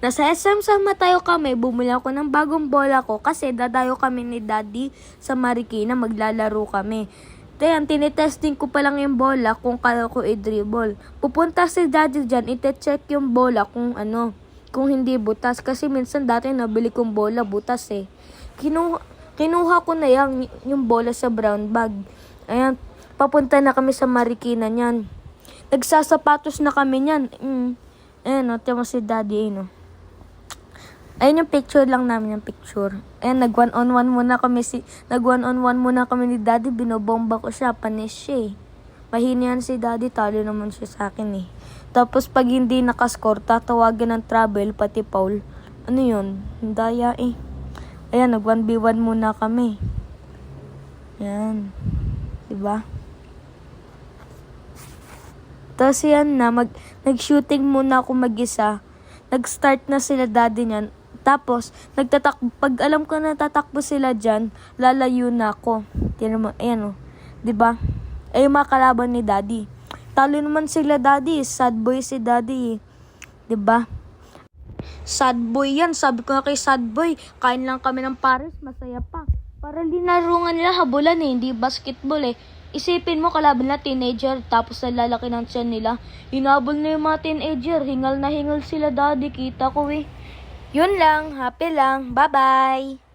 Nasa SM sama tayo kami, bumili ako ng bagong bola ko kasi dadayo kami ni Daddy sa Marikina, maglalaro kami. Ayan, tinitesting ko pa lang yung bola kung kaya ko i-dribble. Pupunta si Daddy dyan, ite-check yung bola kung kung hindi butas. Kasi minsan dati nabili kong bola, butas eh. Kinuha ko na yung bola sa brown bag. Ayan, papunta na kami sa Marikina niyan. Nagsasapatos na kami niyan. Ayan, tiyan mo si Daddy, Ayun yung picture lang namin, yung picture. Ayan, nag-one-on-one muna kami ni Daddy. Binobomba ko siya, panis siya eh. Mahina yan si Daddy, talo naman siya sa akin eh. Tapos pag hindi nakascore, tatawagan ng travel, pati Paul. Ano yun? Daya eh. Ayan, nag-1v1 muna kami. Ayan. Diba? Tapos yan na, nag-shooting muna ako mag-isa. Nag-start na sila Daddy niyan. Tapos, pag alam ko na tatakbo sila dyan, lalayo na ako. Tiyan mo, ayan diba? Ay yung mga kalaban ni Daddy. Talo naman sila Daddy, sad boy si Daddy. Diba? Sad boy yan, sabi ko nga kay sad boy, kain lang kami ng pares, masaya pa. Para linarungan nila habulan hindi basketball eh. Isipin mo kalaban na teenager, tapos nalalaki ng tiyan nila. Hinabol na yung mga teenager, hingal na hingal sila Daddy, kita ko eh. Yun lang, happy lang, bye-bye!